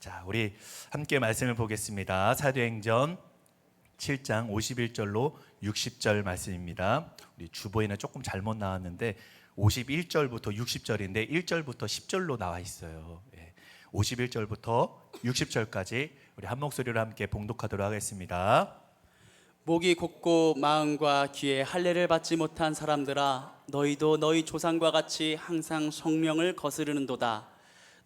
자, 우리 함께 말씀을 보겠습니다. 사도행전 7장 51절로 60절 말씀입니다. 우리 주보에는 조금 잘못 나왔는데 51절부터 60절인데 1절부터 10절로 나와 있어요. 51절부터 60절까지 우리 한 목소리로 함께 봉독하도록 하겠습니다. 목이 곧고 마음과 귀에 할례를 받지 못한 사람들아, 너희도 너희 조상과 같이 항상 성령을 거스르는도다.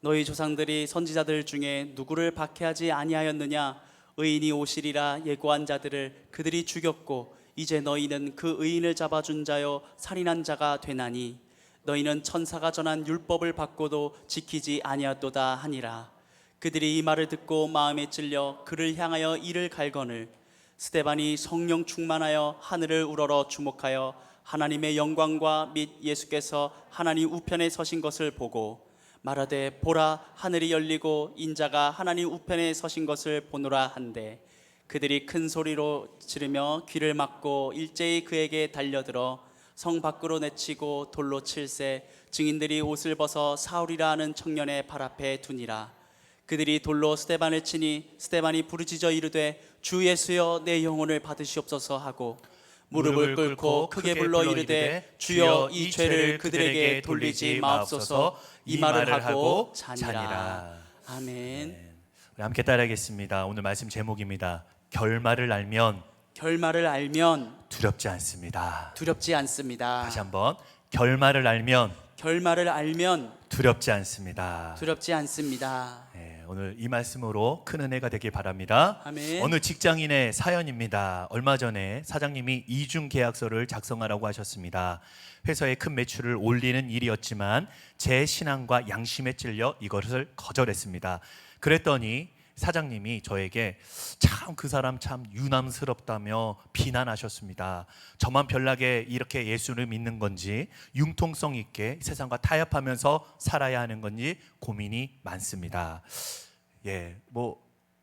너희 조상들이 선지자들 중에 누구를 박해하지 아니하였느냐? 의인이 오시리라 예고한 자들을 그들이 죽였고, 이제 너희는 그 의인을 잡아준 자여 살인한 자가 되나니, 너희는 천사가 전한 율법을 받고도 지키지 아니하였도다 하니라. 그들이 이 말을 듣고 마음에 찔려 그를 향하여 이를 갈거늘, 스데반이 성령 충만하여 하늘을 우러러 주목하여 하나님의 영광과 및 예수께서 하나님 우편에 서신 것을 보고 말하되, 보라, 하늘이 열리고 인자가 하나님 우편에 서신 것을 보노라 한대, 그들이 큰 소리로 지르며 귀를 막고 일제히 그에게 달려들어 성 밖으로 내치고 돌로 칠세, 증인들이 옷을 벗어 사울이라 하는 청년의 발 앞에 두니라. 그들이 돌로 스데반을 치니 스데반이 부르짖어 이르되, 주 예수여 내 영혼을 받으시옵소서 하고 무릎을 꿇고 크게 불러 이르되, 주여 이 죄를 그들에게 돌리지 마옵소서. 이 말을 하고 자니라. 아멘. 우리 함께 따라하겠습니다. 오늘 말씀 제목입니다. 결말을 알면 두렵지 않습니다. 두렵지 않습니다. 다시 한번, 결말을 알면 두렵지 않습니다. 두렵지 않습니다. 오늘 이 말씀으로 큰 은혜가 되길 바랍니다. 아멘. 어느 직장인의 사연입니다. 얼마 전에 사장님이 이중 계약서를 작성하라고 하셨습니다. 회사의 큰 매출을 올리는 일이었지만 제 신앙과 양심에 찔려 이것을 거절했습니다. 그랬더니 사장님이 저에게 참 그 사람 참 유남스럽다며 비난하셨습니다. 저만 별나게 이렇게 예수를 믿는 건지, 융통성 있게 세상과 타협하면서 살아야 하는 건지 고민이 많습니다.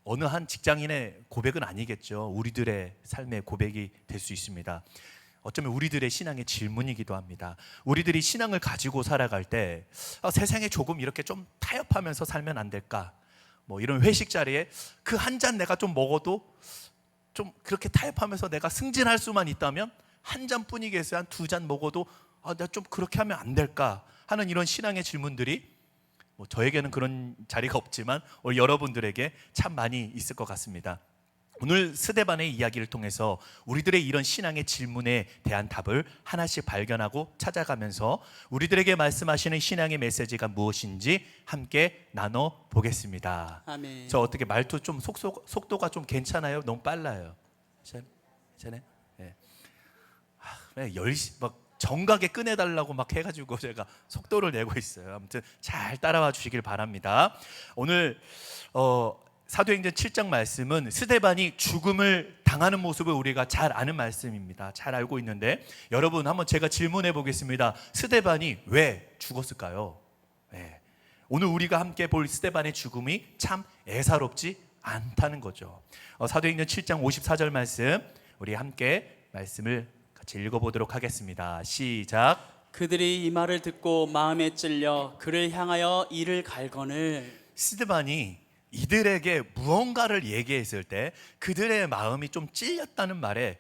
어느 한 직장인의 고백은 아니겠죠. 우리들의 삶의 고백이 될 수 있습니다. 어쩌면 우리들의 신앙의 질문이기도 합니다. 우리들이 신앙을 가지고 살아갈 때 세상에 조금 이렇게 좀 타협하면서 살면 안 될까? 이런 회식 자리에 그 한 잔 내가 좀 먹어도 좀 그렇게 타협하면서 내가 승진할 수만 있다면 한 잔뿐이겠어요. 한 두 잔 먹어도 내가 좀 그렇게 하면 안 될까 하는 이런 신앙의 질문들이 저에게는 그런 자리가 없지만 여러분들에게 참 많이 있을 것 같습니다. 오늘 스데반의 이야기를 통해서 우리들의 이런 신앙의 질문에 대한 답을 하나씩 발견하고 찾아가면서 우리들에게 말씀하시는 신앙의 메시지가 무엇인지 함께 나눠보겠습니다. 아멘. 저 어떻게 말투 좀 속도가 좀 괜찮아요? 너무 빨라요. 괜찮아요? 정각에 꺼내달라고 막 해가지고 제가 속도를 내고 있어요. 아무튼 잘 따라와 주시길 바랍니다. 오늘 사도행전 7장 말씀은 스데반이 죽음을 당하는 모습을 우리가 잘 아는 말씀입니다. 잘 알고 있는데 여러분, 한번 제가 질문해 보겠습니다. 스데반이 왜 죽었을까요? 오늘 우리가 함께 볼 스데반의 죽음이 참 애사롭지 않다는 거죠. 사도행전 7장 54절 말씀, 우리 함께 말씀을 같이 읽어보도록 하겠습니다. 시작. 그들이 이 말을 듣고 마음에 찔려 그를 향하여 이를 갈거늘. 스데반이 이들에게 무언가를 얘기했을 때 그들의 마음이 좀 찔렸다는 말에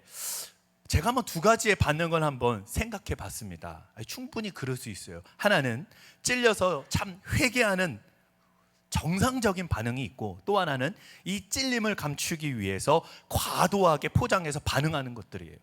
제가 한번 두 가지의 반응을 한번 생각해 봤습니다. 충분히 그럴 수 있어요. 하나는 찔려서 참 회개하는 정상적인 반응이 있고, 또 하나는 이 찔림을 감추기 위해서 과도하게 포장해서 반응하는 것들이에요.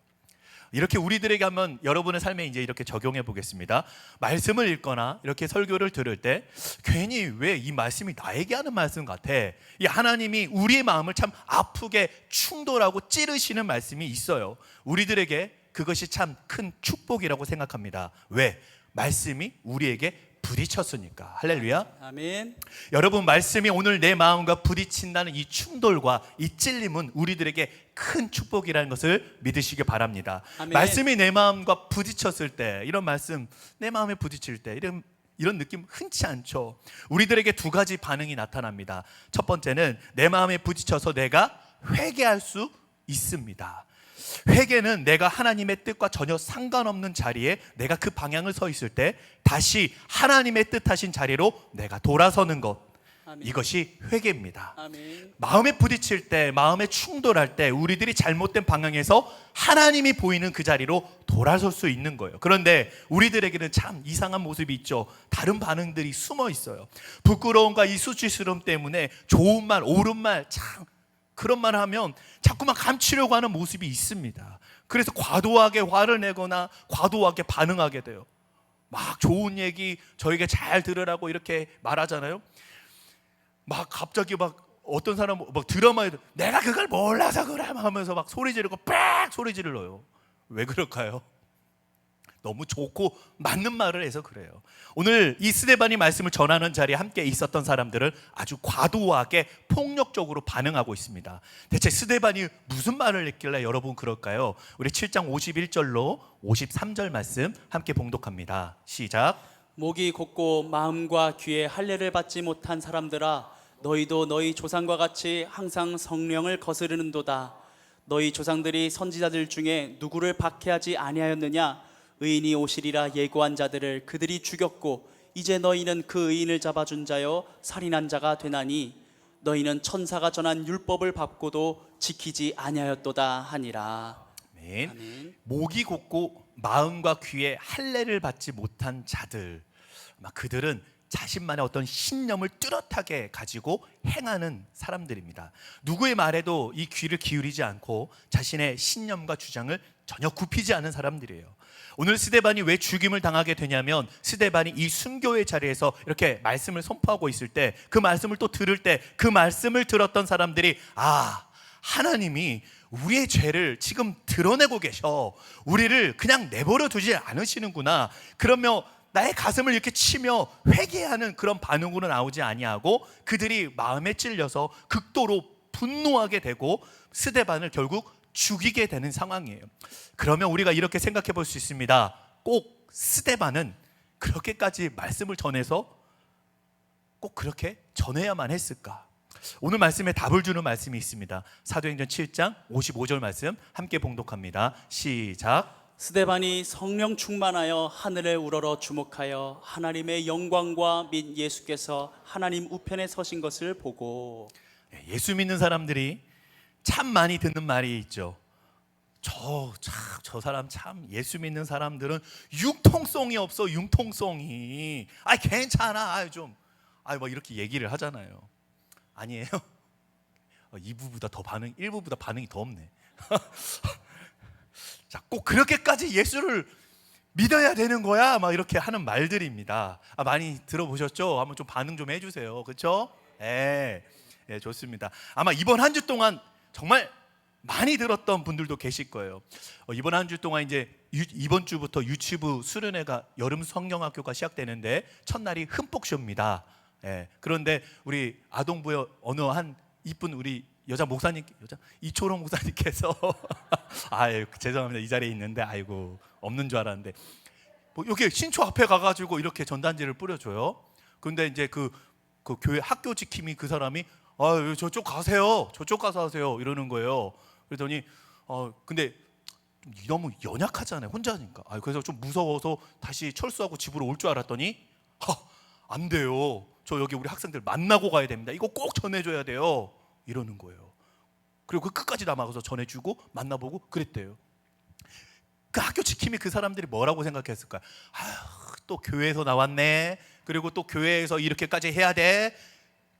이렇게 우리들에게 한번 여러분의 삶에 이제 이렇게 적용해 보겠습니다. 말씀을 읽거나 이렇게 설교를 들을 때 괜히 왜 이 말씀이 나에게 하는 말씀 같아? 이 하나님이 우리의 마음을 참 아프게 충돌하고 찌르시는 말씀이 있어요. 우리들에게 그것이 참 큰 축복이라고 생각합니다. 왜? 말씀이 우리에게 부딪혔으니까. 할렐루야. 아멘. 여러분, 말씀이 오늘 내 마음과 부딪힌다는 이 충돌과 이 찔림은 우리들에게 큰 축복이라는 것을 믿으시기 바랍니다. 아멘. 말씀이 내 마음과 부딪혔을 때, 이런 말씀 내 마음에 부딪힐 때 이런 느낌 흔치 않죠. 우리들에게 두 가지 반응이 나타납니다. 첫 번째는 내 마음에 부딪혀서 내가 회개할 수 있습니다. 회개는 내가 하나님의 뜻과 전혀 상관없는 자리에 내가 그 방향을 서 있을 때 다시 하나님의 뜻하신 자리로 내가 돌아서는 것. 아멘. 이것이 회개입니다. 아멘. 마음에 부딪힐 때, 마음에 충돌할 때 우리들이 잘못된 방향에서 하나님이 보이는 그 자리로 돌아설 수 있는 거예요. 그런데 우리들에게는 참 이상한 모습이 있죠. 다른 반응들이 숨어 있어요. 부끄러움과 이 수치스러움 때문에 좋은 말, 옳은 말, 참 그런 말을 하면 자꾸만 감추려고 하는 모습이 있습니다. 그래서 과도하게 화를 내거나 과도하게 반응하게 돼요. 막 좋은 얘기 저에게 잘 들으라고 이렇게 말하잖아요. 막 갑자기 막 어떤 사람 막 드라마에도 내가 그걸 몰라서 그래 하면서 막 소리 지르고 빽 소리 지르러요. 왜 그럴까요? 너무 좋고 맞는 말을 해서 그래요. 오늘 이 스데반이 말씀을 전하는 자리에 함께 있었던 사람들은 아주 과도하게 폭력적으로 반응하고 있습니다. 대체 스데반이 무슨 말을 했길래 여러분 그럴까요? 우리 7장 51절로 53절 말씀 함께 봉독합니다. 시작. 목이 곧고 마음과 귀에 할례를 받지 못한 사람들아, 너희도 너희 조상과 같이 항상 성령을 거스르는도다. 너희 조상들이 선지자들 중에 누구를 박해하지 아니하였느냐? 의인이 오시리라 예고한 자들을 그들이 죽였고 이제 너희는 그 의인을 잡아준 자여 살인한 자가 되나니 너희는 천사가 전한 율법을 밟고도 지키지 아니하였도다 하니라. 아멘. 아멘. 목이 곧고 마음과 귀에 할례를 받지 못한 자들, 그들은 자신만의 어떤 신념을 뚜렷하게 가지고 행하는 사람들입니다. 누구의 말에도 이 귀를 기울이지 않고 자신의 신념과 주장을 전혀 굽히지 않은 사람들이에요. 오늘 스데반이 왜 죽임을 당하게 되냐면 스데반이 이 순교의 자리에서 이렇게 말씀을 선포하고 있을 때, 그 말씀을 또 들을 때 그 말씀을 들었던 사람들이 하나님이 우리의 죄를 지금 드러내고 계셔, 우리를 그냥 내버려 두지 않으시는구나, 그러면 나의 가슴을 이렇게 치며 회개하는 그런 반응으로 나오지 아니하고 그들이 마음에 찔려서 극도로 분노하게 되고 스데반을 결국 죽이게 되는 상황이에요. 그러면 우리가 이렇게 생각해 볼 수 있습니다. 꼭 스데반은 그렇게까지 말씀을 전해서 꼭 그렇게 전해야만 했을까? 오늘 말씀에 답을 주는 말씀이 있습니다. 사도행전 7장 55절 말씀 함께 봉독합니다. 시작. 스데반이 성령 충만하여 하늘에 우러러 주목하여 하나님의 영광과 및 예수께서 하나님 우편에 서신 것을 보고. 예수 믿는 사람들이 참 많이 듣는 말이 있죠. 저 사람 참, 예수 믿는 사람들은 융통성이 없어. 융통성이. 괜찮아. 뭐 이렇게 얘기를 하잖아요. 아니에요. 2부보다 더 1부보다 반응이 더 없네. 자, 꼭 그렇게까지 예수를 믿어야 되는 거야? 막 이렇게 하는 말들입니다. 많이 들어보셨죠? 한번 좀 반응 좀 해주세요. 그렇죠? 예, 좋습니다. 아마 이번 한 주 동안 정말 많이 들었던 분들도 계실 거예요. 이번 한 주 동안 이제 이번 주부터 유치부 수련회가 여름 성령학교가 시작되는데 첫날이 흠뻑쇼입니다. 그런데 우리 아동부의 어느 한 이쁜 우리 여자 목사님, 이초롱 목사님께서 죄송합니다. 이 자리에 있는데 없는 줄 알았는데 여기 신초 앞에 가가지고 이렇게 전단지를 뿌려줘요. 그런데 이제 그 교회 학교 지킴이 그 사람이 저쪽 가세요. 저쪽 가서 하세요. 이러는 거예요. 그랬더니 근데 너무 연약하잖아요. 혼자니까. 그래서 좀 무서워서 다시 철수하고 집으로 올 줄 알았더니 안 돼요. 저 여기 우리 학생들 만나고 가야 됩니다. 이거 꼭 전해줘야 돼요. 이러는 거예요. 그리고 그 끝까지 남아서 전해주고 만나보고 그랬대요. 그 학교 지킴이 그 사람들이 뭐라고 생각했을까요? 또 교회에서 나왔네. 그리고 또 교회에서 이렇게까지 해야 돼.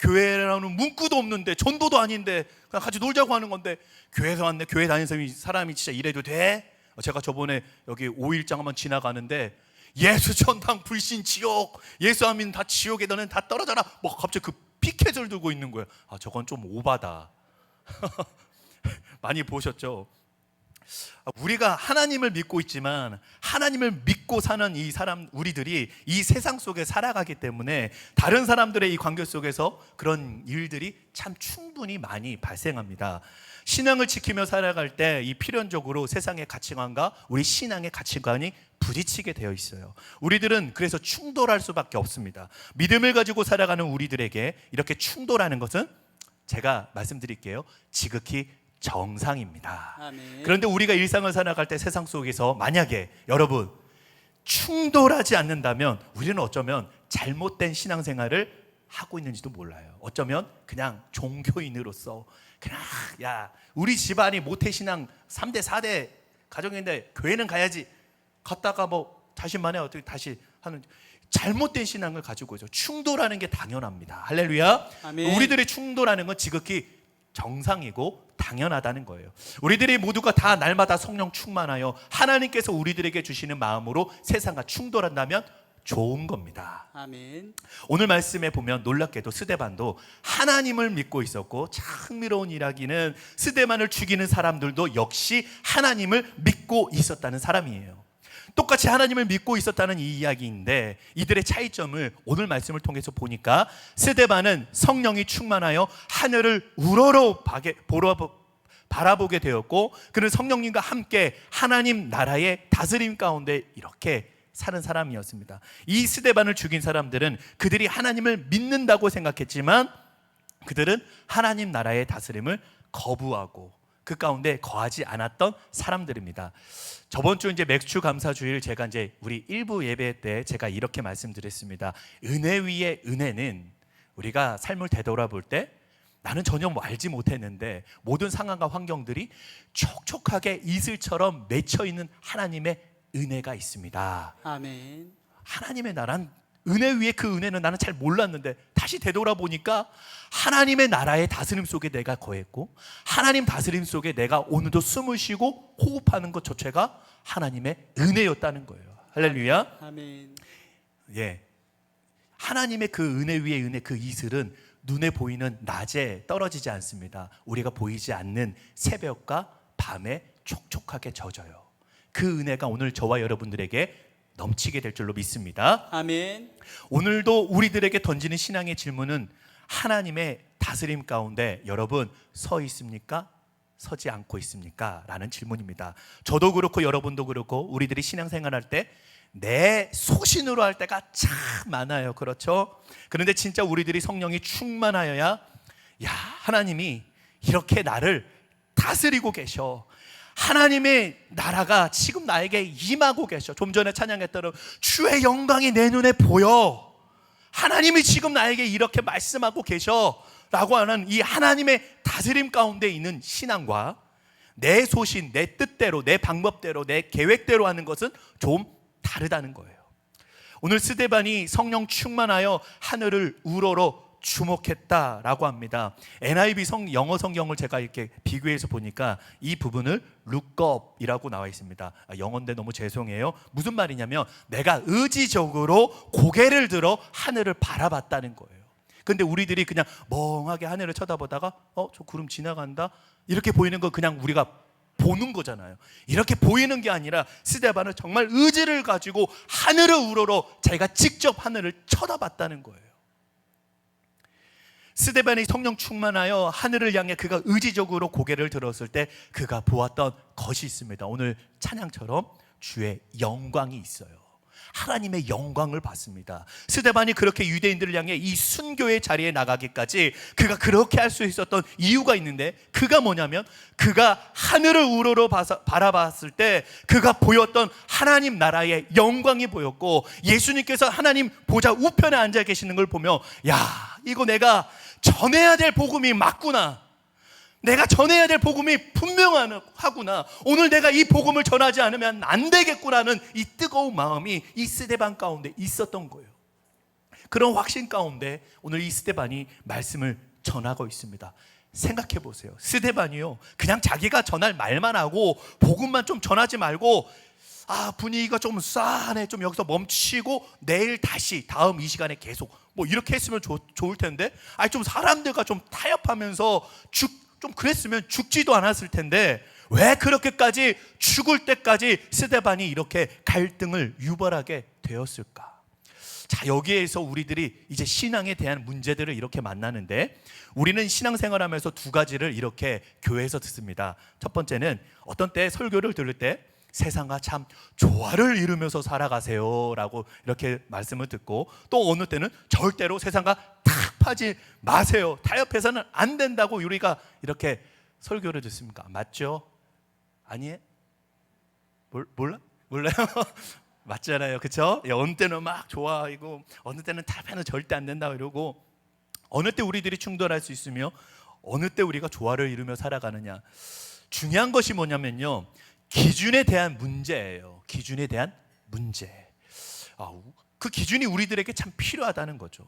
교회라는 문구도 없는데, 전도도 아닌데 그냥 같이 놀자고 하는 건데 교회에서 왔네. 교회 다니는 사람이 진짜 이래도 돼? 제가 저번에 여기 5일장 한번 지나가는데 예수 천당 불신 지옥, 예수 안 믿는 다 지옥에, 너는 다 떨어져라, 갑자기 그 피켓을 들고 있는 거예요. 저건 좀 오바다. 많이 보셨죠? 우리가 하나님을 믿고 있지만 하나님을 믿고 사는 우리들이 이 세상 속에 살아가기 때문에 다른 사람들의 이 관계 속에서 그런 일들이 참 충분히 많이 발생합니다. 신앙을 지키며 살아갈 때 이 필연적으로 세상의 가치관과 우리 신앙의 가치관이 부딪히게 되어 있어요. 우리들은 그래서 충돌할 수밖에 없습니다. 믿음을 가지고 살아가는 우리들에게 이렇게 충돌하는 것은 제가 말씀드릴게요, 지극히 정상입니다. 아멘. 그런데 우리가 일상을 살아갈 때 세상 속에서 만약에 여러분 충돌하지 않는다면 우리는 어쩌면 잘못된 신앙생활을 하고 있는지도 몰라요. 어쩌면 그냥 종교인으로서 그냥 야 우리 집안이 모태신앙 3대 4대 가정인데 교회는 가야지 갔다가 뭐 자신만의 어떻게 다시 하는 잘못된 신앙을 가지고 있죠. 충돌하는 게 당연합니다. 할렐루야. 아멘. 우리들의 충돌하는 건 지극히 정상이고 당연하다는 거예요. 우리들이 모두가 다 날마다 성령 충만하여 하나님께서 우리들에게 주시는 마음으로 세상과 충돌한다면 좋은 겁니다. 아멘. 오늘 말씀에 보면 놀랍게도 스데반도 하나님을 믿고 있었고, 참 흥미로운 이야기는 스데반을 죽이는 사람들도 역시 하나님을 믿고 있었다는 사람이에요. 똑같이 하나님을 믿고 있었다는 이 이야기인데, 이들의 차이점을 오늘 말씀을 통해서 보니까 스데반은 성령이 충만하여 하늘을 우러러 바라보게 되었고, 그는 성령님과 함께 하나님 나라의 다스림 가운데 이렇게 사는 사람이었습니다. 이 스데반을 죽인 사람들은 그들이 하나님을 믿는다고 생각했지만 그들은 하나님 나라의 다스림을 거부하고 그 가운데 거하지 않았던 사람들입니다. 저번 주 이제 맥주 감사 주일 제가 이제 우리 일부 예배 때 제가 이렇게 말씀드렸습니다. 은혜 위에 은혜는 우리가 삶을 되돌아볼 때 나는 전혀 알지 못했는데 모든 상황과 환경들이 촉촉하게 이슬처럼 맺혀 있는 하나님의 은혜가 있습니다. 아멘. 하나님의 나라는 은혜 위에 그 은혜는 나는 잘 몰랐는데 다시 되돌아보니까 하나님의 나라의 다스림 속에 내가 거했고 하나님 다스림 속에 내가 오늘도 숨을 쉬고 호흡하는 것 자체가 하나님의 은혜였다는 거예요. 할렐루야. 아멘. 예, 하나님의 그 은혜 위에 은혜, 그 이슬은 눈에 보이는 낮에 떨어지지 않습니다. 우리가 보이지 않는 새벽과 밤에 촉촉하게 젖어요. 그 은혜가 오늘 저와 여러분들에게 넘치게 될 줄로 믿습니다. 아멘. 오늘도 우리들에게 던지는 신앙의 질문은 하나님의 다스림 가운데 여러분 서 있습니까? 서지 않고 있습니까? 라는 질문입니다. 저도 그렇고 여러분도 그렇고 우리들이 신앙생활할 때 내 소신으로 할 때가 참 많아요. 그렇죠? 그런데 진짜 우리들이 성령이 충만하여야 야, 하나님이 이렇게 나를 다스리고 계셔. 하나님의 나라가 지금 나에게 임하고 계셔. 좀 전에 찬양했던 주의 영광이 내 눈에 보여. 하나님이 지금 나에게 이렇게 말씀하고 계셔 라고 하는 이 하나님의 다스림 가운데 있는 신앙과 내 소신, 내 뜻대로, 내 방법대로, 내 계획대로 하는 것은 좀 다르다는 거예요. 오늘 스데반이 성령 충만하여 하늘을 우러러 주목했다라고 합니다. NIV 영어 성경을 제가 이렇게 비교해서 보니까 이 부분을 look up이라고 나와 있습니다. 영어인데 너무 죄송해요. 무슨 말이냐면 내가 의지적으로 고개를 들어 하늘을 바라봤다는 거예요. 근데 우리들이 그냥 멍하게 하늘을 쳐다보다가 저 구름 지나간다 이렇게 보이는 거 그냥 우리가 보는 거잖아요. 이렇게 보이는 게 아니라 스데반은 정말 의지를 가지고 하늘을 우러러 자기가 직접 하늘을 쳐다봤다는 거예요. 스데반이 성령 충만하여 하늘을 향해 그가 의지적으로 고개를 들었을 때 그가 보았던 것이 있습니다. 오늘 찬양처럼 주의 영광이 있어요. 하나님의 영광을 봤습니다. 스데반이 그렇게 유대인들을 향해 이 순교의 자리에 나가기까지 그가 그렇게 할 수 있었던 이유가 있는데, 그가 뭐냐면 그가 하늘을 우러러 바라봤을 때 그가 보였던 하나님 나라의 영광이 보였고, 예수님께서 하나님 보좌 우편에 앉아 계시는 걸 보며 야, 이거 내가 전해야 될 복음이 맞구나, 내가 전해야 될 복음이 분명하구나, 오늘 내가 이 복음을 전하지 않으면 안 되겠구나는 이 뜨거운 마음이 이 스데반 가운데 있었던 거예요. 그런 확신 가운데 오늘 이 스데반이 말씀을 전하고 있습니다. 생각해 보세요. 스데반이요, 그냥 자기가 전할 말만 하고 복음만 좀 전하지 말고 분위기가 좀 싸하네, 좀 여기서 멈추고 내일 다시 다음 이 시간에 계속 뭐 이렇게 했으면 좋을 텐데, 좀 사람들과 좀 타협하면서 좀 그랬으면 죽지도 않았을 텐데 왜 그렇게까지 죽을 때까지 스데반이 이렇게 갈등을 유발하게 되었을까? 자, 여기에서 우리들이 이제 신앙에 대한 문제들을 이렇게 만나는데, 우리는 신앙생활하면서 두 가지를 이렇게 교회에서 듣습니다. 첫 번째는 어떤 때 설교를 들을 때 세상과 참 조화를 이루면서 살아가세요 라고 이렇게 말씀을 듣고, 또 어느 때는 절대로 세상과 타협하지 마세요, 타협해서는 안 된다고 우리가 이렇게 설교를 듣습니까? 맞죠? 아니에요? 몰라요? 맞잖아요, 그렇죠? 어느 때는 막 좋아하고 어느 때는 타협해는 절대 안 된다고 이러고, 어느 때 우리들이 충돌할 수 있으며 어느 때 우리가 조화를 이루며 살아가느냐. 중요한 것이 뭐냐면요, 기준에 대한 문제예요. 기준에 대한 문제. 그 기준이 우리들에게 참 필요하다는 거죠.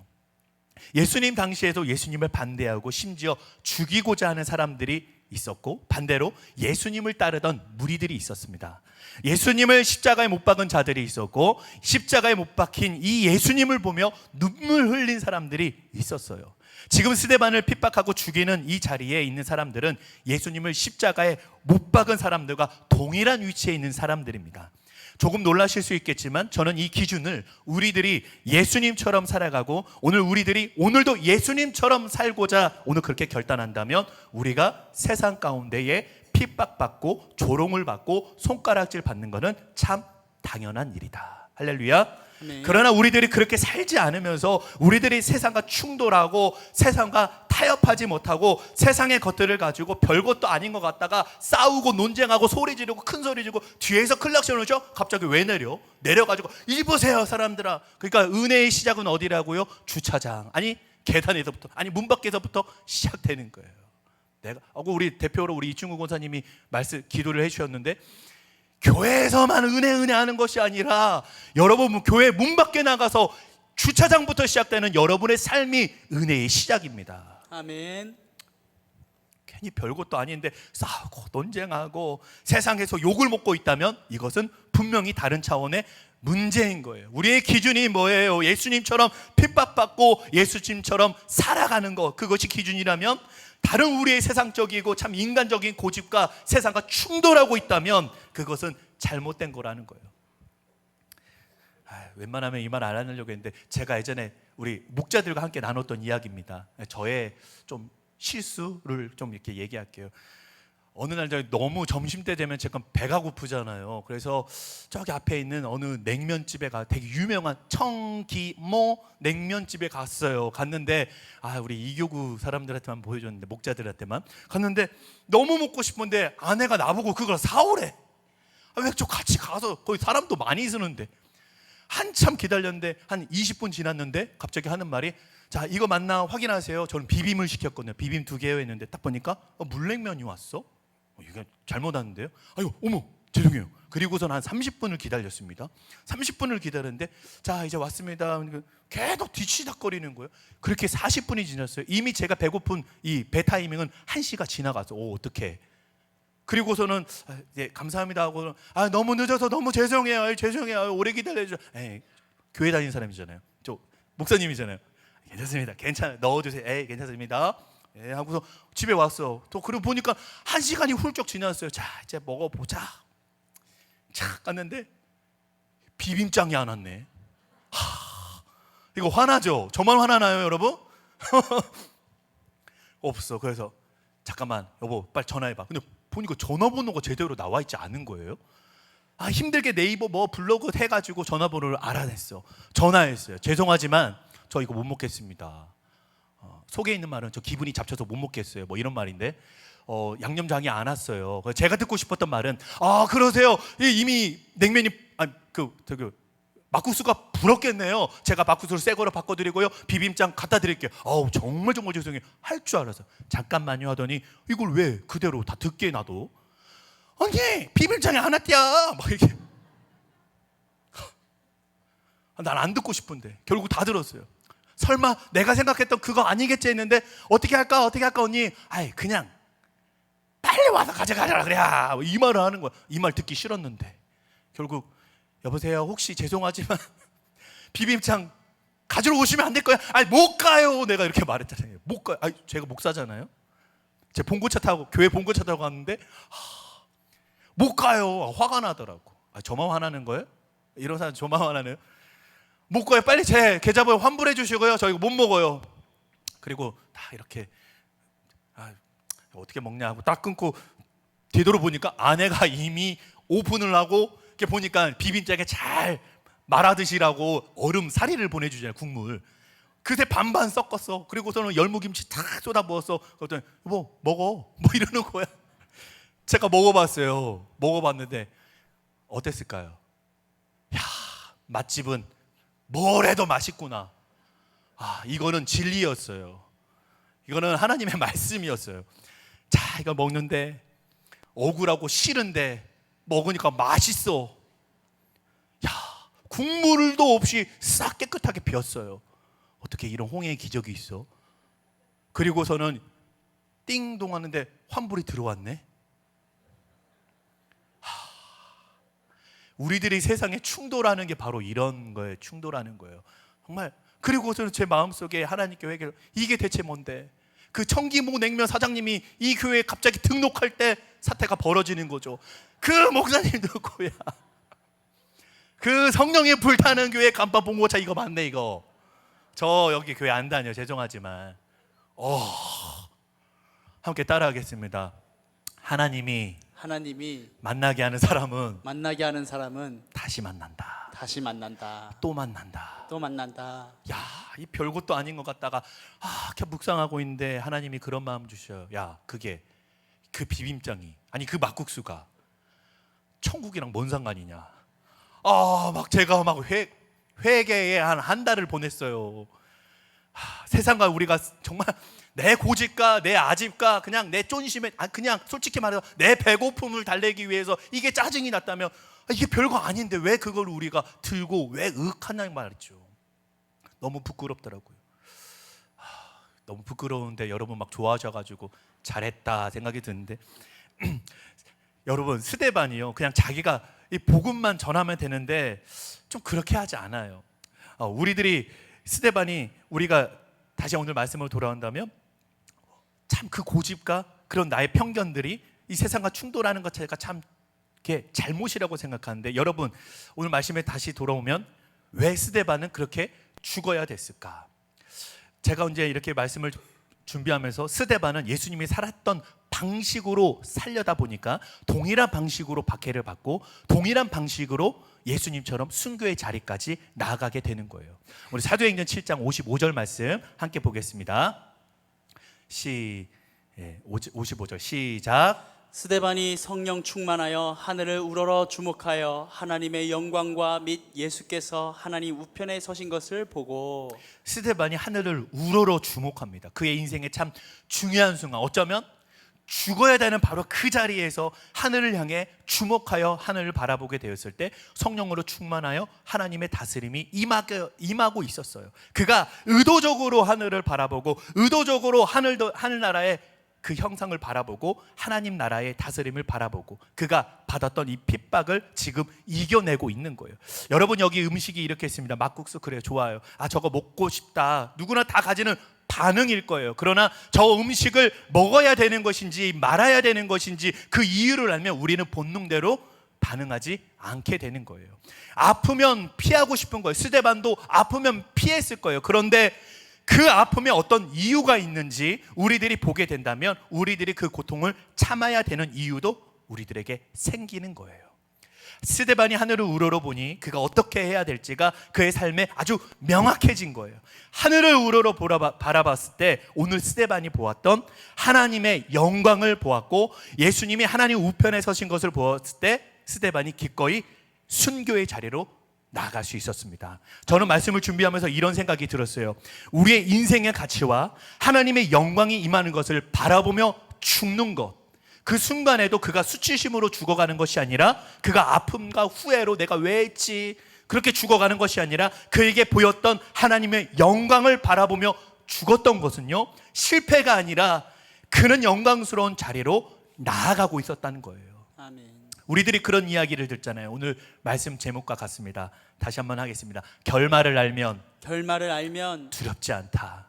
예수님 당시에도 예수님을 반대하고 심지어 죽이고자 하는 사람들이 있었고, 반대로 예수님을 따르던 무리들이 있었습니다. 예수님을 십자가에 못 박은 자들이 있었고, 십자가에 못 박힌 이 예수님을 보며 눈물 흘린 사람들이 있었어요. 지금 스데반을 핍박하고 죽이는 이 자리에 있는 사람들은 예수님을 십자가에 못 박은 사람들과 동일한 위치에 있는 사람들입니다. 조금 놀라실 수 있겠지만 저는 이 기준을 우리들이 예수님처럼 살아가고, 오늘 우리들이 오늘도 예수님처럼 살고자 오늘 그렇게 결단한다면, 우리가 세상 가운데에 핍박받고 조롱을 받고 손가락질 받는 것은 참 당연한 일이다. 할렐루야. 아멘. 그러나 우리들이 그렇게 살지 않으면서 우리들이 세상과 충돌하고 세상과 타협하지 못하고 세상의 것들을 가지고 별것도 아닌 것 같다가 싸우고 논쟁하고 소리 지르고 큰 소리 지르고 뒤에서 클락션을 쳐. 갑자기 왜 내려가지고 입으세요 사람들아. 그러니까 은혜의 시작은 어디라고요? 주차장, 아니 계단에서부터, 아니 문 밖에서부터 시작되는 거예요. 우리 대표로 우리 이충구 권사님이 기도를 해주셨는데, 교회에서만 은혜 하는 것이 아니라 여러분 교회 문 밖에 나가서 주차장부터 시작되는 여러분의 삶이 은혜의 시작입니다. 아멘. 괜히 별것도 아닌데 싸우고 논쟁하고 세상에서 욕을 먹고 있다면 이것은 분명히 다른 차원의 문제인 거예요. 우리의 기준이 뭐예요? 예수님처럼 핍박받고 예수님처럼 살아가는 것, 그것이 기준이라면, 다른 우리의 세상적이고 참 인간적인 고집과 세상과 충돌하고 있다면 그것은 잘못된 거라는 거예요. 웬만하면 이 말 안 하려고 했는데, 제가 예전에 우리 목자들과 함께 나눴던 이야기입니다. 저의 좀 실수를 좀 이렇게 얘기할게요. 어느 날 너무 점심때 되면 제가 배가 고프잖아요. 그래서 저기 앞에 있는 어느 냉면집에 되게 유명한 청기모 냉면집에 갔는데, 우리 이교구 사람들한테만 보여줬는데, 목자들한테만 갔는데 너무 먹고 싶은데 아내가 나보고 그걸 사오래. 왜 저 같이 가서, 거기 사람도 많이 있었는데. 한참 기다렸는데 한 20분 지났는데 갑자기 하는 말이, 자 이거 맞나 확인하세요. 저는 비빔을 시켰거든요. 비빔 2개요 했는데 딱 보니까 물냉면이 왔어. 이게 잘못 왔는데요. 아유 어머 죄송해요. 그리고선 한 30분을 기다렸습니다. 30분을 기다렸는데, 자 이제 왔습니다. 계속 뒤치닥거리는 거예요. 그렇게 40분이 지났어요. 이미 제가 배고픈 이 배 타이밍은 1시가 지나갔어. 어떡해. 그리고서는 감사합니다 하고, 너무 늦어서 너무 죄송해요. 죄송해요. 오래 기다려줘. 교회 다니는 사람이잖아요. 저 목사님이잖아요. 괜찮습니다. 괜찮아요. 넣어주세요. 괜찮습니다. 하고서 집에 왔어. 또 그리고 보니까 1시간이 훌쩍 지났어요. 자 이제 먹어보자. 착 갔는데 비빔장이 안 왔네. 이거 화나죠? 저만 화나나요 여러분? 없어. 그래서 잠깐만 여보 빨리 전화해봐. 근데 보니까 전화번호가 제대로 나와 있지 않은 거예요. 힘들게 네이버 블로그 해가지고 전화번호를 알아냈어. 전화했어요. 죄송하지만 저 이거 못 먹겠습니다. 속에 있는 말은 저 기분이 잡쳐서 못 먹겠어요. 이런 말인데, 양념장이 안 왔어요. 제가 듣고 싶었던 말은, 그러세요. 이미 냉면이 막국수가 불었겠네요. 제가 막국수를 새 거로 바꿔드리고요. 비빔장 갖다 드릴게요. 정말 죄송해요. 할 줄 알아서 잠깐만요 하더니, 이걸 왜 그대로 다 듣게 놔둬? 언니 비빔장이 안 왔대요. 이렇게. 난 안 듣고 싶은데 결국 다 들었어요. 설마 내가 생각했던 그거 아니겠지 했는데, 어떻게 할까 언니? 그냥 빨리 와서 가져가라 그래. 이 말을 하는 거야. 이 말 듣기 싫었는데 결국, 여보세요 혹시 죄송하지만 비빔장 가지러 오시면 안 될 거야? 못 가요. 내가 이렇게 말했잖아요. 못 가요. 제가 목사잖아요. 제 봉고차 타고, 교회 봉고차 타고 갔는데 못 가요. 화가 나더라고. 저만 화나는 거예요? 이런 사람 저만 화나네요. 못 가요. 빨리 제 계좌번호 환불해 주시고요. 저 이거 못 먹어요. 그리고 다 이렇게 어떻게 먹냐 하고 딱 끊고 뒤돌아보니까 아내가 이미 오픈을 하고, 이렇게 보니까 비빔장에 잘 말아 드시라고 얼음 사리를 보내주잖아요. 국물. 그새 반반 섞었어. 그리고서는 열무김치 다 쏟아 부었어. 그랬더니 여보 먹어. 이러는 거야. 제가 먹어봤어요. 먹어봤는데 어땠을까요? 맛집은 뭘 해도 맛있구나. 이거는 진리였어요. 이거는 하나님의 말씀이었어요. 자, 이거 먹는데 억울하고 싫은데 먹으니까 맛있어. 야, 국물도 없이 싹 깨끗하게 비었어요. 어떻게 이런 홍해의 기적이 있어? 그리고서는 띵동 하는데 환불이 들어왔네. 우리들이 세상에 충돌하는 게 바로 이런 거예요. 충돌하는 거예요. 정말. 그리고서는 제 마음속에 하나님께 회개를, 이게 대체 뭔데? 그 청기목 냉면 사장님이 이 교회에 갑자기 등록할 때 사태가 벌어지는 거죠. 그 목사님 누구야? 그 성령의 불타는 교회 간판 봉고차 이거 맞네 이거. 저 여기 교회 안 다녀 죄송하지만 함께 따라하겠습니다. 하나님이 만나게 하는 사람은 다시 만난다. 다시 만난다. 또 만난다. 또 만난다. 야, 이 별것도 아닌 것 같다가 이렇게 묵상하고 있는데 하나님이 그런 마음 주셔요. 야, 그게 그 비빔장이 아니 그 막국수가 천국이랑 뭔 상관이냐? 막 제가 막 회개에 한 달을 보냈어요. 세상과 우리가 정말 내 고집과 내 아집과 그냥 내 쫀심에 그냥 솔직히 말해서 내 배고픔을 달래기 위해서 이게 짜증이 났다면 이게 별거 아닌데 왜 그걸 우리가 들고 왜 의하냐 말이죠. 너무 부끄럽더라고요. 너무 부끄러운데 여러분 막 좋아하셔가지고 잘했다 생각이 드는데 여러분 스데반이요 그냥 자기가 이 복음만 전하면 되는데 좀 그렇게 하지 않아요. 우리들이 스데반이 우리가 다시 오늘 말씀으로 돌아온다면 참 그 고집과 그런 나의 편견들이 이 세상과 충돌하는 것 자체가 참 잘못이라고 생각하는데 여러분 오늘 말씀에 다시 돌아오면 왜 스데반은 그렇게 죽어야 됐을까? 제가 이제 이렇게 말씀을 준비하면서 스데반은 예수님이 살았던 방식으로 살려다 보니까 동일한 방식으로 박해를 받고 동일한 방식으로 예수님처럼 순교의 자리까지 나아가게 되는 거예요. 우리 사도행전 7장 55절 말씀 함께 보겠습니다. 55절 시작. 스데반이 성령 충만하여 하늘을 우러러 주목하여 하나님의 영광과 및 예수께서 하나님 우편에 서신 것을 보고 스데반이 하늘을 우러러 주목합니다. 그의 인생의 참 중요한 순간 어쩌면 죽어야 되는 바로 그 자리에서 하늘을 향해 주목하여 하늘을 바라보게 되었을 때 성령으로 충만하여 하나님의 다스림이 임하고 있었어요. 그가 의도적으로 하늘을 바라보고 의도적으로 하늘나라의 그 형상을 바라보고 하나님 나라의 다스림을 바라보고 그가 받았던 이 핍박을 지금 이겨내고 있는 거예요. 여러분 여기 음식이 이렇게 있습니다. 막국수 그래요 좋아요. 저거 먹고 싶다. 누구나 다 가지는 반응일 거예요. 그러나 저 음식을 먹어야 되는 것인지 말아야 되는 것인지 그 이유를 알면 우리는 본능대로 반응하지 않게 되는 거예요. 아프면 피하고 싶은 거예요. 스데반도 아프면 피했을 거예요. 그런데 그 아픔에 어떤 이유가 있는지 우리들이 보게 된다면 우리들이 그 고통을 참아야 되는 이유도 우리들에게 생기는 거예요. 스데반이 하늘을 우러러 보니 그가 어떻게 해야 될지가 그의 삶에 아주 명확해진 거예요. 하늘을 우러러 바라봤을 때 오늘 스데반이 보았던 하나님의 영광을 보았고 예수님이 하나님 우편에 서신 것을 보았을 때 스데반이 기꺼이 순교의 자리로 나아갈 수 있었습니다. 저는 말씀을 준비하면서 이런 생각이 들었어요. 우리의 인생의 가치와 하나님의 영광이 임하는 것을 바라보며 죽는 것, 그 순간에도 그가 수치심으로 죽어가는 것이 아니라 그가 아픔과 후회로 내가 왜 했지 그렇게 죽어가는 것이 아니라 그에게 보였던 하나님의 영광을 바라보며 죽었던 것은요 실패가 아니라 그는 영광스러운 자리로 나아가고 있었다는 거예요. 아멘. 우리들이 그런 이야기를 듣잖아요. 오늘 말씀 제목과 같습니다. 다시 한번 하겠습니다. 결말을 알면 두렵지 않다.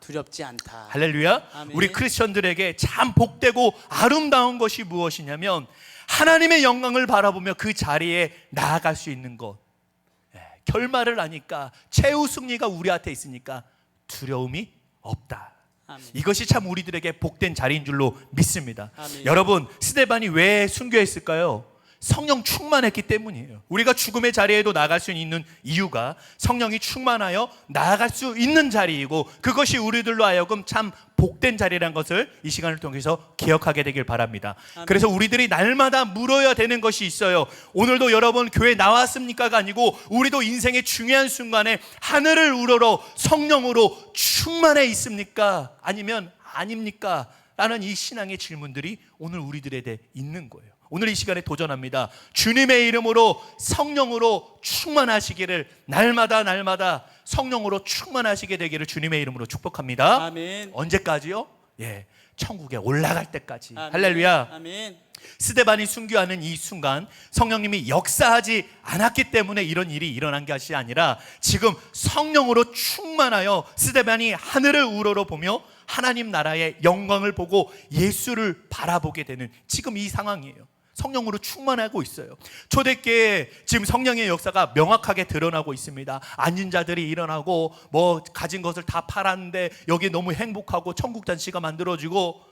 할렐루야. 아멘. 우리 크리스천들에게 참 복되고 아름다운 것이 무엇이냐면 하나님의 영광을 바라보며 그 자리에 나아갈 수 있는 것. 결말을 아니까 최후 승리가 우리한테 있으니까 두려움이 없다. 아멘. 이것이 참 우리들에게 복된 자리인 줄로 믿습니다. 아멘. 여러분 스데반이 왜 순교했을까요? 성령 충만했기 때문이에요. 우리가 죽음의 자리에도 나아갈 수 있는 이유가 성령이 충만하여 나아갈 수 있는 자리이고 그것이 우리들로 하여금 참 복된 자리라는 것을 이 시간을 통해서 기억하게 되길 바랍니다. 아멘. 그래서 우리들이 날마다 물어야 되는 것이 있어요. 오늘도 여러분 교회 나왔습니까가 아니고 우리도 인생의 중요한 순간에 하늘을 우러러 성령으로 충만해 있습니까? 아니면 아닙니까? 라는 이 신앙의 질문들이 오늘 우리들에 대해 있는 거예요. 오늘 이 시간에 도전합니다. 주님의 이름으로 성령으로 충만하시기를, 날마다 성령으로 충만하시게 되기를 주님의 이름으로 축복합니다. 아멘. 언제까지요? 예, 천국에 올라갈 때까지. 아멘. 할렐루야. 아멘. 스데반이 순교하는 이 순간 성령님이 역사하지 않았기 때문에 이런 일이 일어난 것이 아니라 지금 성령으로 충만하여 스데반이 하늘을 우러러 보며 하나님 나라의 영광을 보고 예수를 바라보게 되는 지금 이 상황이에요. 성령으로 충만하고 있어요. 초대교회에 지금 성령의 역사가 명확하게 드러나고 있습니다. 앉은 자들이 일어나고 뭐 가진 것을 다 팔았는데 여기 너무 행복하고 천국 잔치가 만들어지고,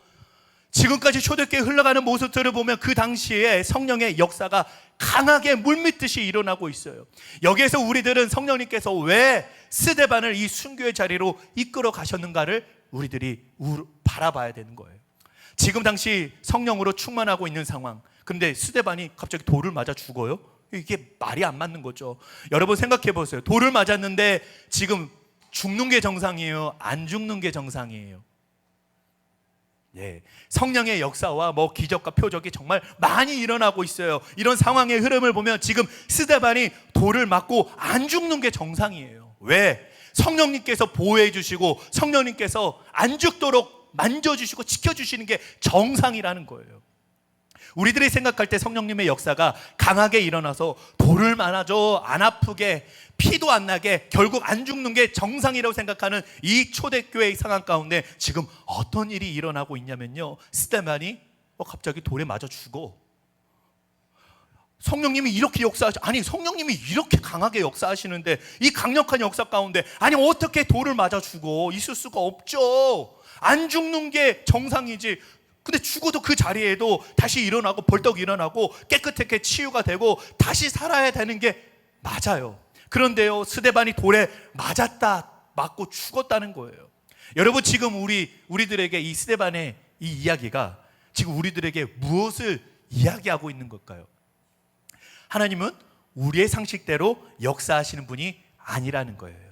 지금까지 초대교회 흘러가는 모습들을 보면 그 당시에 성령의 역사가 강하게 물밀듯이 일어나고 있어요. 여기에서 우리들은 성령님께서 왜 스데반을 이 순교의 자리로 이끌어 가셨는가를 우리들이 바라봐야 되는 거예요. 지금 당시 성령으로 충만하고 있는 상황, 근데 스데반이 갑자기 돌을 맞아 죽어요? 이게 말이 안 맞는 거죠. 여러분 생각해 보세요. 돌을 맞았는데 지금 죽는 게 정상이에요? 안 죽는 게 정상이에요? 예, 성령의 역사와 뭐 기적과 표적이 정말 많이 일어나고 있어요. 이런 상황의 흐름을 보면 지금 스데반이 돌을 맞고 안 죽는 게 정상이에요. 왜? 성령님께서 보호해 주시고 성령님께서 안 죽도록 만져주시고 지켜주시는 게 정상이라는 거예요. 우리들이 생각할 때 성령님의 역사가 강하게 일어나서 돌을 맞아줘 안 아프게 피도 안 나게 결국 안 죽는 게 정상이라고 생각하는 이 초대교회의 상황 가운데 지금 어떤 일이 일어나고 있냐면요, 스데반이 갑자기 돌에 맞아 죽어. 성령님이 이렇게 아니 성령님이 이렇게 강하게 역사하시는데 이 강력한 역사 가운데 아니 어떻게 돌을 맞아 죽어? 있을 수가 없죠. 안 죽는 게 정상이지. 근데 죽어도 그 자리에도 다시 일어나고 벌떡 일어나고 깨끗하게 치유가 되고 다시 살아야 되는 게 맞아요. 그런데요, 스데반이 돌에 맞고 죽었다는 거예요. 여러분 지금 우리들에게 이 스데반의 이 이야기가 지금 우리들에게 무엇을 이야기하고 있는 걸까요? 하나님은 우리의 상식대로 역사하시는 분이 아니라는 거예요.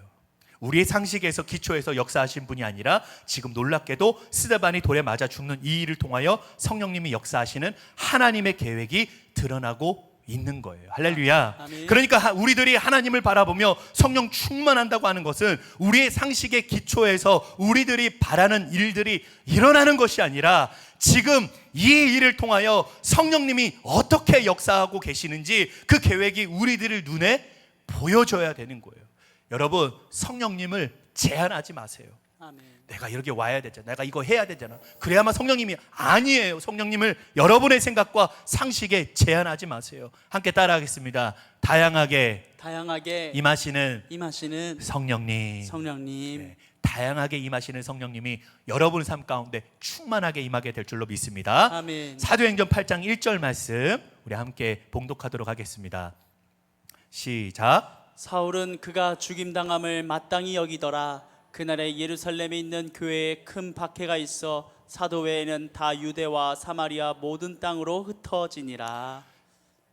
우리의 상식에서 기초에서 역사하신 분이 아니라 지금 놀랍게도 스데반이 돌에 맞아 죽는 이 일을 통하여 성령님이 역사하시는 하나님의 계획이 드러나고 있는 거예요. 할렐루야. 아멘. 그러니까 우리들이 하나님을 바라보며 성령 충만한다고 하는 것은 우리의 상식의 기초에서 우리들이 바라는 일들이 일어나는 것이 아니라 지금 이 일을 통하여 성령님이 어떻게 역사하고 계시는지 그 계획이 우리들의 눈에 보여줘야 되는 거예요. 여러분 성령님을 제한하지 마세요. 아멘. 내가 이렇게 와야 되잖아, 내가 이거 해야 되잖아, 그래야만 성령님이 아니에요. 성령님을 여러분의 생각과 상식에 제한하지 마세요. 함께 따라하겠습니다. 다양하게 임하시는 성령님. 네, 다양하게 임하시는 성령님이 여러분의 삶 가운데 충만하게 임하게 될 줄로 믿습니다. 아멘. 사도행전 8장 1절 말씀 우리 함께 봉독하도록 하겠습니다. 시작. 사울은 그가 죽임당함을 마땅히 여기더라. 그날에 예루살렘에 있는 교회에 큰 박해가 있어 사도 외에는 다 유대와 사마리아 모든 땅으로 흩어지니라.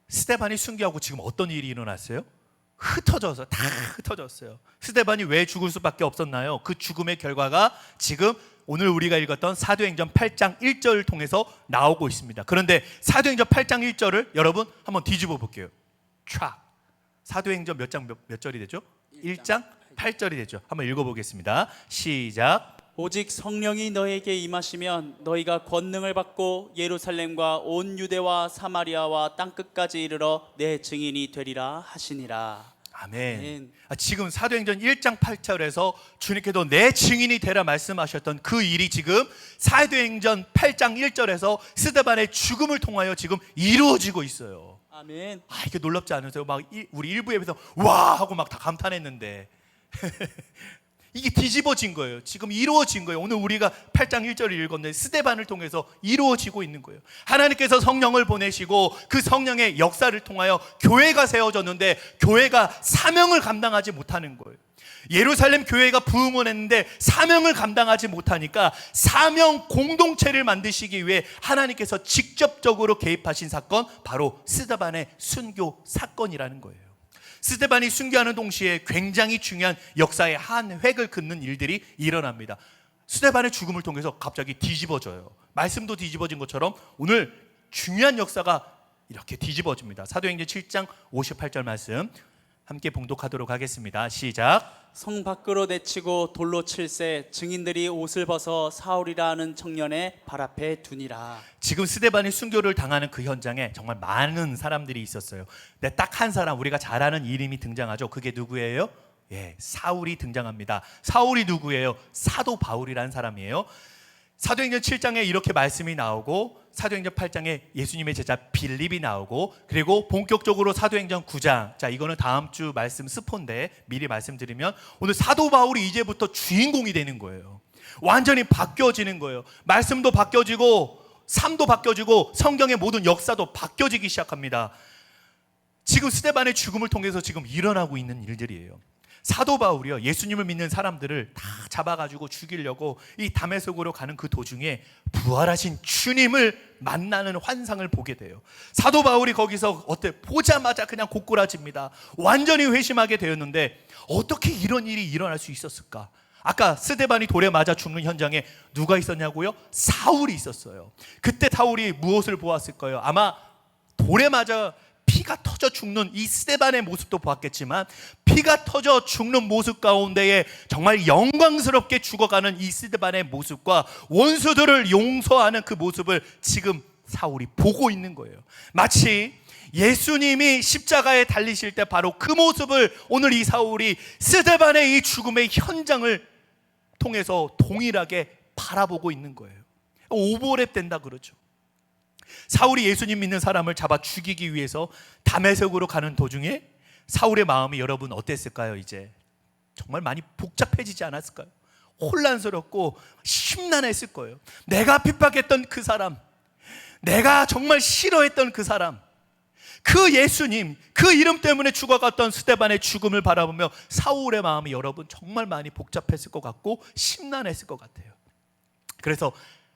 스데반이 순교하고 지금 어떤 일이 일어났어요? 다 흩어졌어요. 스데반이 왜 죽을 수밖에 없었나요? 그 죽음의 결과가 지금 오늘 우리가 읽었던 사도행전 8장 1절을 통해서 나오고 있습니다. 그런데 사도행전 8장 1절을 여러분 한번 뒤집어 볼게요. 사도행전 몇 절이 되죠? 1장 8절이 되죠. 한번 읽어보겠습니다. 시작. 오직 성령이 너에게 임하시면 너희가 권능을 받고 예루살렘과 온 유대와 사마리아와 땅끝까지 이르러 내 증인이 되리라 하시니라. 아멘. 지금 사도행전 1장 8절에서 주님께도 내 증인이 되라 말씀하셨던 그 일이 지금 사도행전 8장 1절에서 스데반의 죽음을 통하여 지금 이루어지고 있어요. 아멘. 이게 놀랍지 않으세요? 우리 일부 예배에서 와 하고 막 다 감탄했는데 이게 뒤집어진 거예요. 지금 이루어진 거예요. 오늘 우리가 8장 1절을 읽었는데 스데반을 통해서 이루어지고 있는 거예요. 하나님께서 성령을 보내시고 그 성령의 역사를 통하여 교회가 세워졌는데 교회가 사명을 감당하지 못하는 거예요. 예루살렘 교회가 부흥을 했는데 사명을 감당하지 못하니까 사명 공동체를 만드시기 위해 하나님께서 직접적으로 개입하신 사건, 바로 스데반의 순교 사건이라는 거예요. 스데반이 순교하는 동시에 굉장히 중요한 역사의 한 획을 긋는 일들이 일어납니다. 스데반의 죽음을 통해서 갑자기 뒤집어져요. 말씀도 뒤집어진 것처럼 오늘 중요한 역사가 이렇게 뒤집어집니다. 사도행전 7장 58절 말씀 함께 봉독하도록 하겠습니다. 시작. 성 밖으로 내치고 돌로 칠세 증인들이 옷을 벗어 사울이라 하는 청년의 발 앞에 두니라. 지금 스데반이 순교를 당하는 그 현장에 정말 많은 사람들이 있었어요. 근데 딱 한 사람, 우리가 잘 아는 이름이 등장하죠. 그게 누구예요? 예, 사울이 등장합니다. 사울이 누구예요? 사도 바울이라는 사람이에요. 사도행전 7장에 이렇게 말씀이 나오고 사도행전 8장에 예수님의 제자 빌립이 나오고 그리고 본격적으로 사도행전 9장, 자 이거는 다음 주 말씀 스폰데 미리 말씀드리면 오늘 사도 바울이 이제부터 주인공이 되는 거예요. 완전히 바뀌어지는 거예요. 말씀도 바뀌어지고 삶도 바뀌어지고 성경의 모든 역사도 바뀌어지기 시작합니다. 지금 스데반의 죽음을 통해서 지금 일어나고 있는 일들이에요. 사도 바울이요, 예수님을 믿는 사람들을 다 잡아가지고 죽이려고 이 다메섹으로 가는 그 도중에 부활하신 주님을 만나는 환상을 보게 돼요. 사도 바울이 거기서 보자마자 그냥 고꾸라집니다. 완전히 회심하게 되었는데 어떻게 이런 일이 일어날 수 있었을까? 아까 스데반이 돌에 맞아 죽는 현장에 누가 있었냐고요? 사울이 있었어요. 그때 사울이 무엇을 보았을 거예요? 아마 돌에 맞아 피가 터져 죽는 이 스데반의 모습도 보았겠지만 피가 터져 죽는 모습 가운데에 정말 영광스럽게 죽어가는 이 스데반의 모습과 원수들을 용서하는 그 모습을 지금 사울이 보고 있는 거예요. 마치 예수님이 십자가에 달리실 때 바로 그 모습을 오늘 이 사울이 스데반의 이 죽음의 현장을 통해서 동일하게 바라보고 있는 거예요. 오버랩 된다 그러죠. 사울이 예수님 믿는 사람을 잡아 죽이기 위해서 다메섹으로 가는 도중에 사울의 마음이 여러분 어땠을까요? 이제 정말 많이 복잡해지지 않았을까요? 혼란스럽고 심란했을 거예요. 내가 핍박했던 그 사람, 내가 정말 싫어했던 그 사람, 그 예수님, 그 이름 때문에 죽어갔던 스데반의 죽음을 바라보며 사울의 마음이 여러분 정말 많이 복잡했을 것 같고 심란했을 것 같아요. 그래서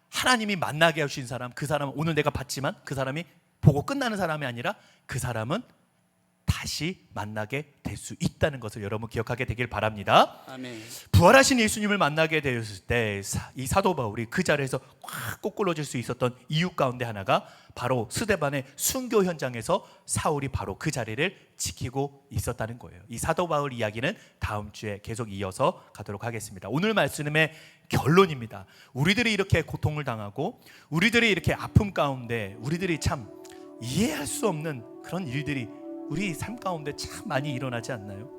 하나님이 만나게 하신 사람, 그 사람은 오늘 내가 봤지만 그 사람이 보고 끝나는 사람이 아니라 그 사람은 다시 만나게 될 수 있다는 것을 여러분 기억하게 되길 바랍니다. 아멘. 부활하신 예수님을 만나게 되었을 때 이 사도 바울이 그 자리에서 확 꼬꾸러질 수 있었던 이유 가운데 하나가 바로 스데반의 순교 현장에서 사울이 바로 그 자리를 지키고 있었다는 거예요. 이 사도 바울 이야기는 다음 주에 계속 이어서 가도록 하겠습니다. 오늘 말씀의 결론입니다. 우리들이 이렇게 고통을 당하고 우리들이 이렇게 아픔 가운데 우리들이 참 이해할 수 없는 그런 일들이 우리 삶 가운데 참 많이 일어나지 않나요?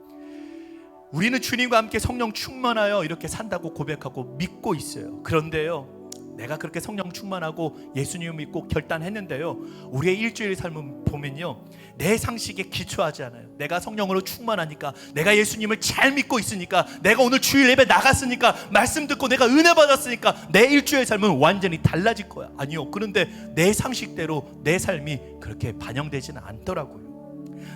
우리는 주님과 함께 성령 충만하여 이렇게 산다고 고백하고 믿고 있어요. 그런데요, 내가 그렇게 성령 충만하고 예수님을 믿고 결단했는데요, 우리의 일주일 삶을 보면요, 내 상식에 기초하지 않아요. 내가 성령으로 충만하니까, 내가 예수님을 잘 믿고 있으니까, 내가 오늘 주일 예배 나갔으니까, 말씀 듣고 내가 은혜 받았으니까 내 일주일 삶은 완전히 달라질 거야. 아니요, 그런데 내 상식대로 내 삶이 그렇게 반영되지는 않더라고요.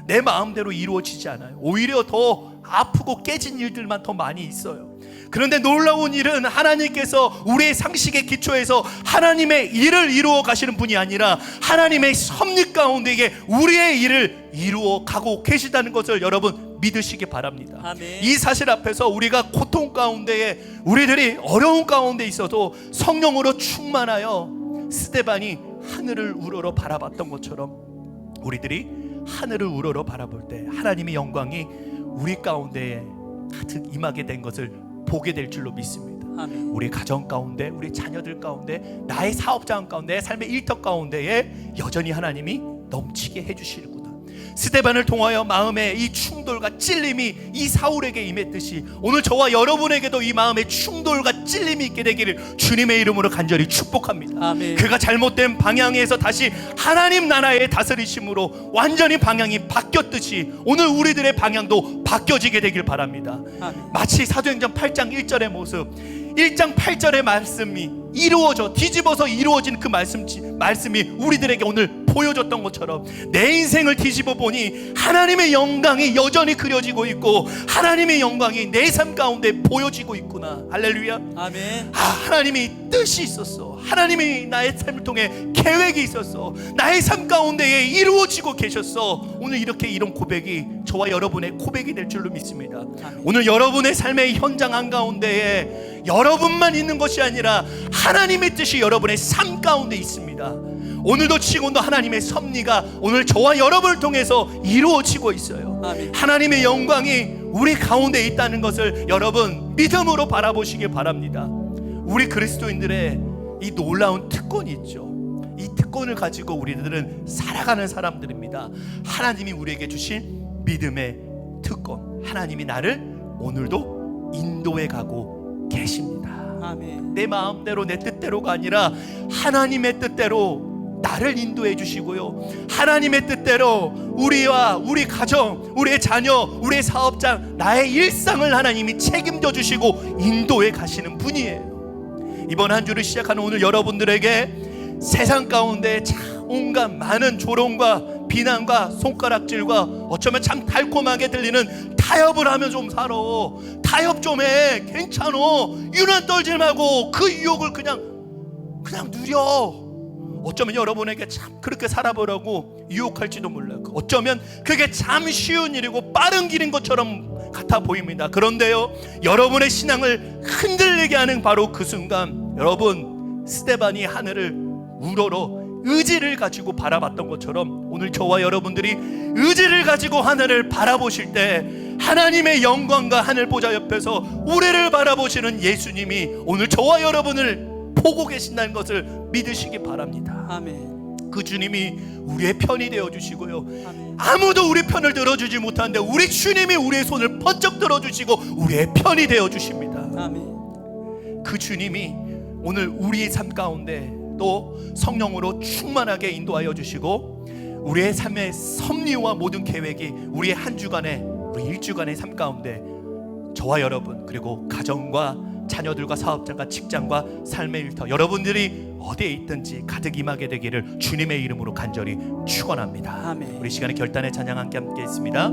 내 마음대로 이루어지지 않아요. 오히려 더 아프고 깨진 일들만 더 많이 있어요. 그런데 놀라운 일은 하나님께서 우리의 상식에 기초해서 하나님의 일을 이루어 가시는 분이 아니라 하나님의 섭리 가운데에 우리의 일을 이루어 가고 계시다는 것을 여러분 믿으시기 바랍니다. 아멘. 이 사실 앞에서 우리가 고통 가운데에 우리들이 어려운 가운데 있어도 성령으로 충만하여 스데반이 하늘을 우러러 바라봤던 것처럼 우리들이 하늘을 우러러 바라볼 때 하나님의 영광이 우리 가운데에 가득 임하게 된 것을 보게 될 줄로 믿습니다. 아멘. 우리 가정 가운데, 우리 자녀들 가운데, 나의 사업장 가운데, 삶의 일터 가운데에 여전히 하나님이 넘치게 해주시는구나. 스데반을 통하여 마음의 이 충돌과 찔림이 이 사울에게 임했듯이 오늘 저와 여러분에게도 이 마음의 충돌과 찔림이 있게 되기를 주님의 이름으로 간절히 축복합니다. 아멘. 그가 잘못된 방향에서 다시 하나님 나라의 다스리심으로 완전히 방향이 바뀌었듯이 오늘 우리들의 방향도 바뀌어지게 되길 바랍니다. 아멘. 마치 사도행전 8장 1절의 모습, 1장 8절의 말씀이 이루어져 뒤집어서 이루어진 그 말씀이 우리들에게 오늘 보여줬던 것처럼 내 인생을 뒤집어 보니 하나님의 영광이 여전히 그려지고 있고 하나님의 영광이 내 삶 가운데 보여지고 있구나. 할렐루야. 아멘. 하나님이 뜻이 있었어. 하나님이 나의 삶을 통해 계획이 있었어. 나의 삶 가운데에 이루어지고 계셨어. 오늘 이렇게 이런 고백이 저와 여러분의 고백이 될 줄로 믿습니다. 아멘. 오늘 여러분의 삶의 현장 한가운데에 여러분만 있는 것이 아니라 하나님의 뜻이 여러분의 삶 가운데 있습니다. 오늘도 지금도 하나님의 섭리가 오늘 저와 여러분을 통해서 이루어지고 있어요. 아멘. 하나님의 영광이 우리 가운데 있다는 것을 여러분 믿음으로 바라보시길 바랍니다. 우리 그리스도인들의 이 놀라운 특권이 있죠. 이 특권을 가지고 우리들은 살아가는 사람들입니다. 하나님이 우리에게 주신 믿음의 특권, 하나님이 나를 오늘도 인도해 가고 계십니다. 아멘. 내 마음대로 내 뜻대로가 아니라 하나님의 뜻대로 나를 인도해 주시고요, 하나님의 뜻대로 우리와 우리 가정, 우리의 자녀, 우리의 사업장, 나의 일상을 하나님이 책임져 주시고 인도해 가시는 분이에요. 이번 한 주를 시작하는 오늘 여러분들에게 세상 가운데 참 온갖 많은 조롱과 비난과 손가락질과 어쩌면 참 달콤하게 들리는 타협을 하면 좀 살아, 타협 좀 해, 괜찮아, 유난 떨지 말고 그 유혹을 그냥 누려. 어쩌면 여러분에게 참 그렇게 살아보라고 유혹할지도 몰라요. 어쩌면 그게 참 쉬운 일이고 빠른 길인 것처럼 같아 보입니다. 그런데요, 여러분의 신앙을 흔들리게 하는 바로 그 순간, 여러분 스데반이 하늘을 우러러 의지를 가지고 바라봤던 것처럼 오늘 저와 여러분들이 의지를 가지고 하늘을 바라보실 때 하나님의 영광과 하늘 보좌 옆에서 우리를 바라보시는 예수님이 오늘 저와 여러분을 보고 계신다는 것을 믿으시기 바랍니다. 아멘. 그 주님이 우리의 편이 되어주시고요, 아멘. 아무도 우리 편을 들어주지 못하는데 우리 주님이 우리의 손을 번쩍 들어주시고 우리의 편이 되어주십니다. 아멘. 그 주님이 오늘 우리의 삶 가운데 또 성령으로 충만하게 인도하여 주시고 우리의 삶의 섭리와 모든 계획이 우리의 한 주간의, 우리 일주간의 삶 가운데 저와 여러분, 그리고 가정과 자녀들과 사업장과 직장과 삶의 일터, 여러분들이 어디에 있든지 가득 임하게 되기를 주님의 이름으로 간절히 축원합니다. 아멘. 우리 시간에 결단의 찬양 함께 했습니다.